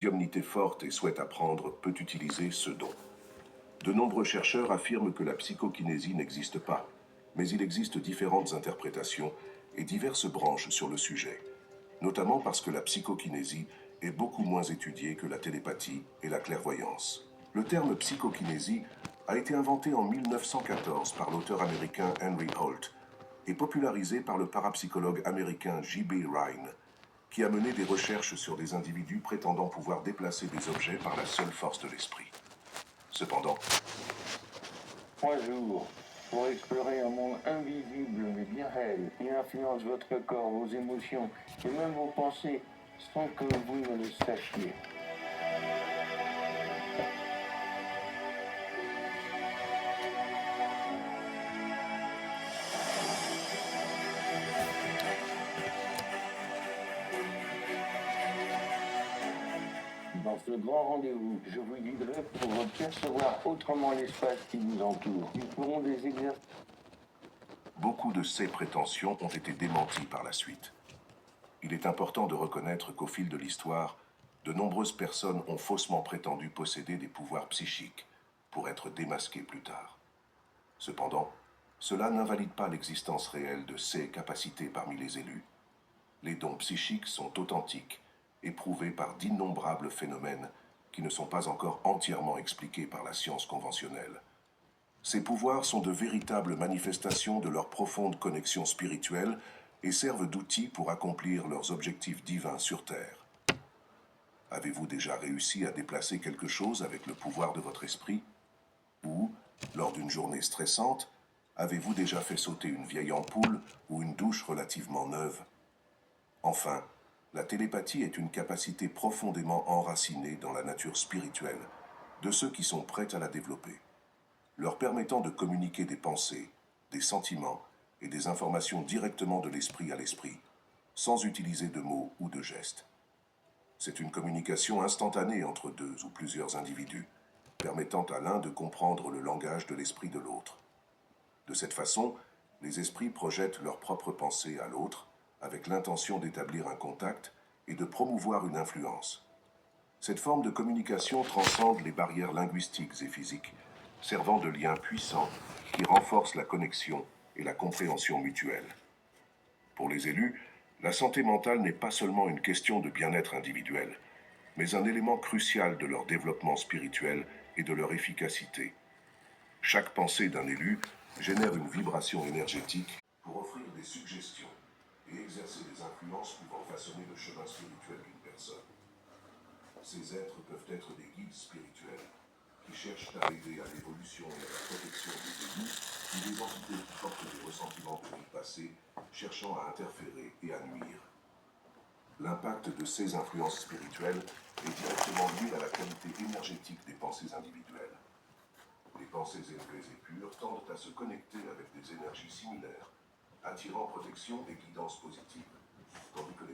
médiumnité forte et souhaite apprendre peut utiliser ce don. De nombreux chercheurs affirment que la psychokinésie n'existe pas, mais il existe différentes interprétations et diverses branches sur le sujet, notamment parce que la psychokinésie est beaucoup moins étudiée que la télépathie et la clairvoyance. Le terme psychokinésie a été inventé en 1914 par l'auteur américain Henry Holt et popularisé par le parapsychologue américain J.B. Rhine, qui a mené des recherches sur des individus prétendant pouvoir déplacer des objets par la seule force de l'esprit. Cependant, 3 jours pour explorer un monde invisible mais bien réel. Il influence votre corps, vos émotions et même vos pensées sans que vous ne le sachiez. Dans ce grand rendez-vous, je vous guiderai pour percevoir autrement l'espace qui vous entoure. Nous ferons des exercices. beaucoup de ces prétentions ont été démenties par la suite. Il est important de reconnaître qu'au fil de l'histoire, de nombreuses personnes ont faussement prétendu posséder des pouvoirs psychiques pour être démasquées plus tard. Cependant, cela n'invalide pas l'existence réelle de ces capacités parmi les élus. Les dons psychiques sont authentiques et prouvés par d'innombrables phénomènes qui ne sont pas encore entièrement expliqués par la science conventionnelle. Ces pouvoirs sont de véritables manifestations de leur profonde connexion spirituelle et servent d'outils pour accomplir leurs objectifs divins sur Terre. Avez-vous déjà réussi à déplacer quelque chose avec le pouvoir de votre esprit? Ou, lors d'une journée stressante, avez-vous déjà fait sauter une vieille ampoule ou une douche relativement neuve? Enfin, la télépathie est une capacité profondément enracinée dans la nature spirituelle de ceux qui sont prêts à la développer, leur permettant de communiquer des pensées, des sentiments et des informations directement de l'esprit à l'esprit, sans utiliser de mots ou de gestes. C'est une communication instantanée entre deux ou plusieurs individus, permettant à l'un de comprendre le langage de l'esprit de l'autre. De cette façon, les esprits projettent leurs propres pensées à l'autre, avec l'intention d'établir un contact et de promouvoir une influence. Cette forme de communication transcende les barrières linguistiques et physiques, servant de lien puissant qui renforce la connexion et la compréhension mutuelle. Pour les élus, la santé mentale n'est pas seulement une question de bien-être individuel, mais un élément crucial de leur développement spirituel et de leur efficacité. Chaque pensée d'un élu génère une vibration énergétique pour offrir des suggestions et exercer des influences pouvant façonner le chemin spirituel d'une personne. Ces êtres peuvent être des guides spirituels qui cherchent à aider à l'évolution et à la protection des élus, ou des entités qui portent des ressentiments de vie passée, cherchant à interférer et à nuire. L'impact de ces influences spirituelles est directement lié à la qualité énergétique des pensées individuelles. Les pensées élevées et pures tendent à se connecter avec des énergies similaires, attirant protection et guidance positive, tandis que